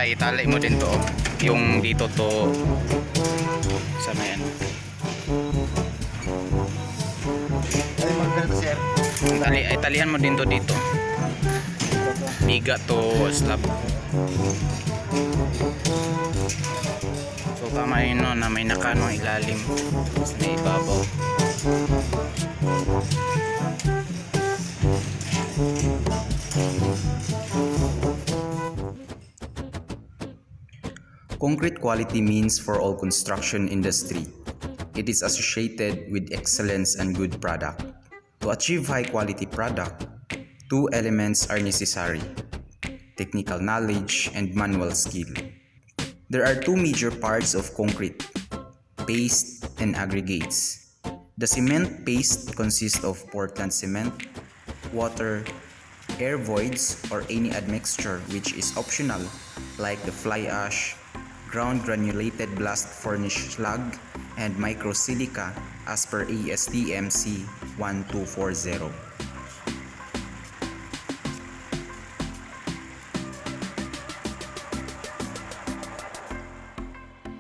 itali mo din to. Yung dito to sa may ano. Ay, maganda sir. Italihan mo din to dito. Biga to slab. So tama yun no, na may nakano ilalim sa may ibabaw. Concrete quality means for all construction industry. It is associated with excellence and good product. To achieve high quality product, two elements are necessary: technical knowledge and manual skill. There are two major parts of concrete: paste and aggregates. The cement paste consists of Portland cement, water, air voids, or any admixture which is optional, like the fly ash, ground granulated blast furnish slag, and microsilica as per ASTM C 1240.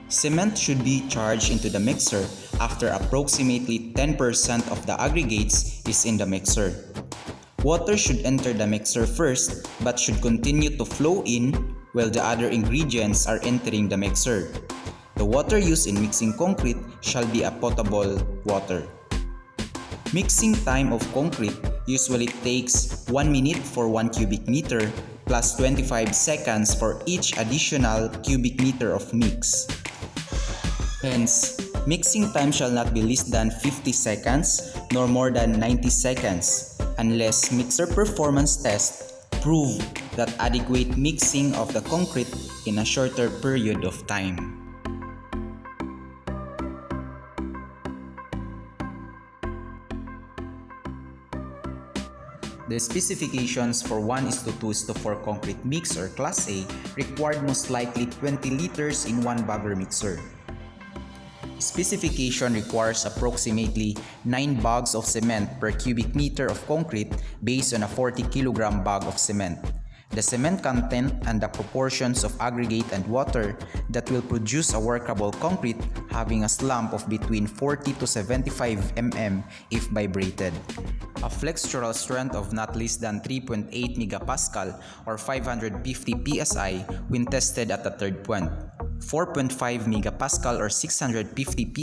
Cement should be charged into the mixer after approximately 10% of the aggregates is in the mixer. Water should enter the mixer first but should continue to flow in while the other ingredients are entering the mixer. The water used in mixing concrete shall be a potable water. Mixing time of concrete usually takes 1 minute for 1 cubic meter plus 25 seconds for each additional cubic meter of mix. Hence, mixing time shall not be less than 50 seconds nor more than 90 seconds unless mixer performance tests prove that adequate mixing of the concrete in a shorter period of time. The specifications for 1:2:4 concrete mix or Class A required most likely 20 liters in one bagger mixer. Specification requires approximately 9 bags of cement per cubic meter of concrete based on a 40 kilogram bag of cement. The cement content and the proportions of aggregate and water that will produce a workable concrete having a slump of between 40 to 75 mm if vibrated. A flexural strength of not less than 3.8 megapascal or 550 psi when tested at the third point. 4.5 megapascal or 650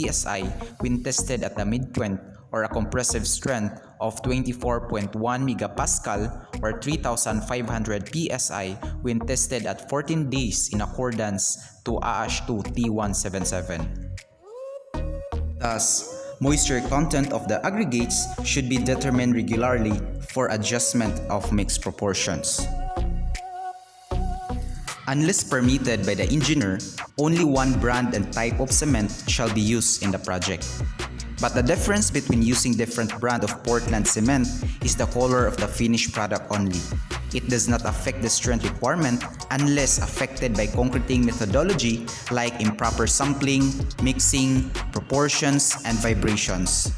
psi when tested at the midpoint, or a compressive strength of 24.1 megapascal or 3,500 psi when tested at 14 days in accordance to AASH2 T177. Thus, moisture content of the aggregates should be determined regularly for adjustment of mix proportions. Unless permitted by the engineer, only one brand and type of cement shall be used in the project. But the difference between using different brand of Portland cement is the color of the finished product only. It does not affect the strength requirement unless affected by concreting methodology like improper sampling, mixing, proportions, and vibrations.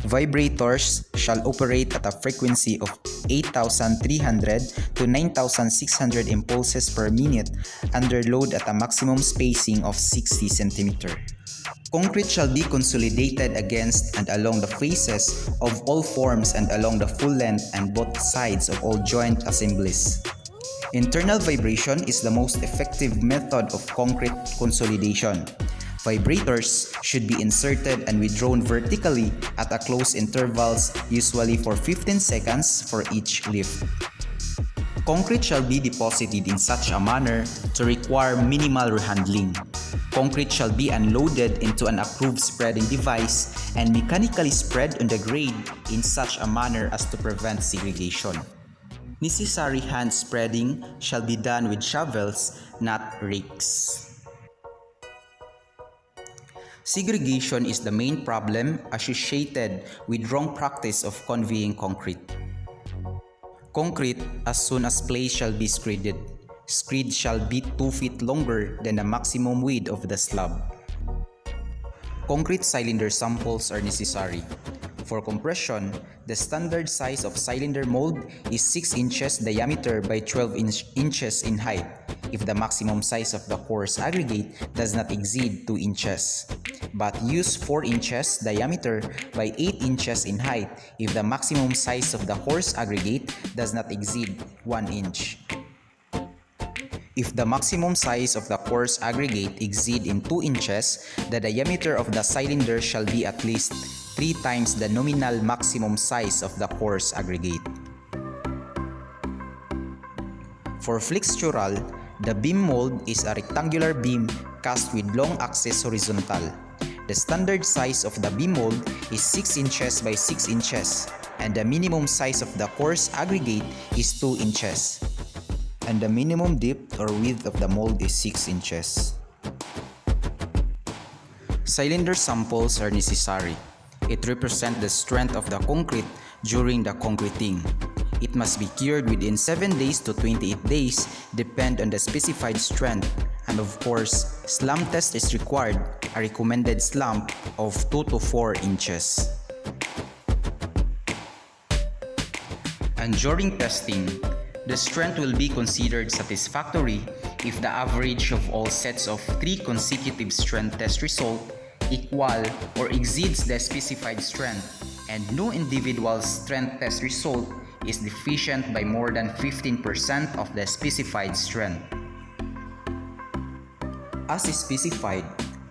Vibrators shall operate at a frequency of 8,300 to 9,600 impulses per minute under load at a maximum spacing of 60 cm. Concrete shall be consolidated against and along the faces of all forms and along the full length and both sides of all joint assemblies. Internal vibration is the most effective method of concrete consolidation. Vibrators should be inserted and withdrawn vertically at a close intervals, usually for 15 seconds for each lift. Concrete shall be deposited in such a manner to require minimal rehandling. Concrete shall be unloaded into an approved spreading device and mechanically spread on the grade in such a manner as to prevent segregation. Necessary hand spreading shall be done with shovels, not rakes. Segregation is the main problem associated with wrong practice of conveying concrete. Concrete, as soon as placed, shall be screeded. Screed shall be 2 feet longer than the maximum width of the slab. Concrete cylinder samples are necessary. For compression, the standard size of cylinder mold is 6 inches diameter by 12 inches in height if the maximum size of the coarse aggregate does not exceed 2 inches. But use 4 inches diameter by 8 inches in height if the maximum size of the coarse aggregate does not exceed 1 inch. If the maximum size of the coarse aggregate exceed in 2 inches, the diameter of the cylinder shall be at least 3 times the nominal maximum size of the coarse aggregate. For flexural, the beam mold is a rectangular beam cast with long axis horizontal. The standard size of the beam mold is 6 inches by 6 inches, and the minimum size of the coarse aggregate is 2 inches. And the minimum depth or width of the mold is 6 inches. Cylinder samples are necessary. It represents the strength of the concrete during the concreting. It must be cured within 7 days to 28 days, depend on the specified strength. And of course, slump test is required, a recommended slump of 2 to 4 inches. And during testing, the strength will be considered satisfactory if the average of all sets of 3 consecutive strength test results equal or exceeds the specified strength, and no individual strength test result is deficient by more than 15% of the specified strength. As specified,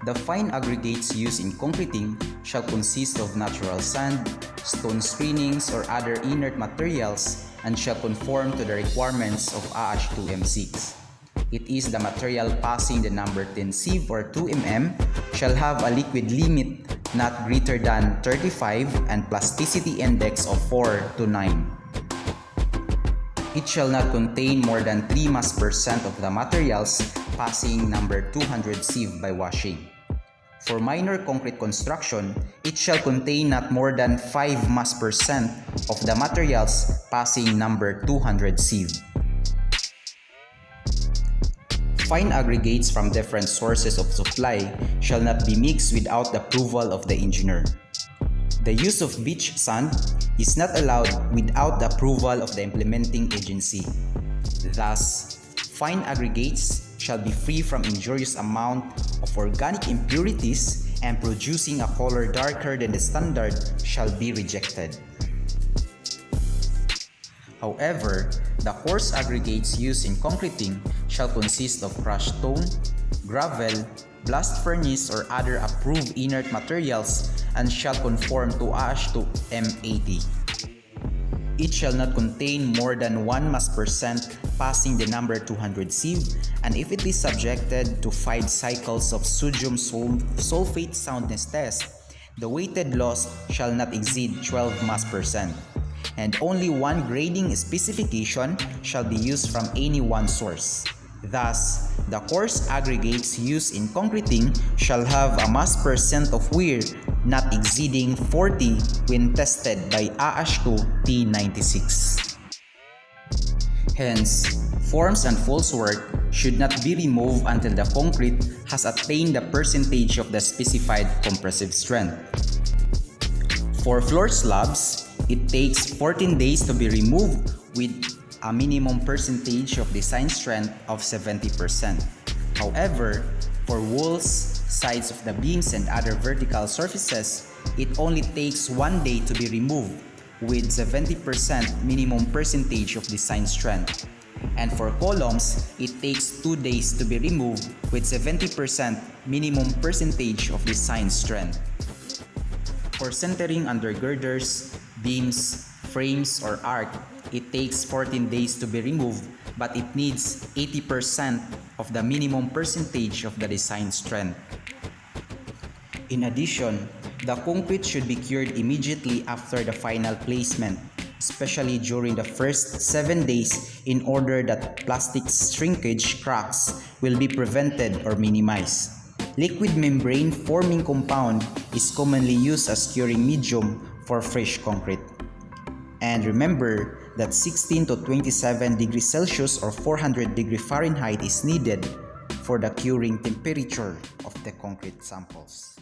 the fine aggregates used in concreting shall consist of natural sand, stone screenings, or other inert materials, and shall conform to the requirements of AH2M6. It is the material passing the number 10 sieve or 2 mm shall have a liquid limit not greater than 35 and plasticity index of 4 to 9. It shall not contain more than 3 mass% of the materials passing number 200 sieve by washing. For minor concrete construction, it shall contain not more than 5 mass% of the materials passing number 200 sieve. Fine aggregates from different sources of supply shall not be mixed without the approval of the engineer. The use of beach sand is not allowed without the approval of the implementing agency. Thus, fine aggregates shall be free from injurious amount of organic impurities and producing a color darker than the standard shall be rejected. However, the coarse aggregates used in concreting shall consist of crushed stone, gravel, blast furnace, or other approved inert materials and shall conform to AH2M80. It shall not contain more than 1 mass% passing the number 200 sieve, and if it is subjected to 5 cycles of sodium sulfate soundness test, the weighted loss shall not exceed 12 mass%, and only one grading specification shall be used from any one source. Thus, the coarse aggregates used in concreting shall have a mass% of wear not exceeding 40 when tested by AH2T96. Hence, forms and false work should not be removed until the concrete has attained the percentage of the specified compressive strength. For floor slabs, it takes 14 days to be removed with a minimum percentage of design strength of 70%. However, for walls, sides of the beams, and other vertical surfaces, it only takes 1 day to be removed with 70% minimum percentage of design strength. And for columns, it takes 2 days to be removed with 70% minimum percentage of design strength. For centering under girders, beams, frames, or arc, it takes 14 days to be removed, but it needs 80% of the minimum percentage of the design strength. In addition, the concrete should be cured immediately after the final placement, especially during the first 7 days, in order that plastic shrinkage cracks will be prevented or minimized. Liquid membrane forming compound is commonly used as curing medium for fresh concrete. And remember that 16 to 27 degrees Celsius or 400 degrees Fahrenheit is needed for the curing temperature of the concrete samples.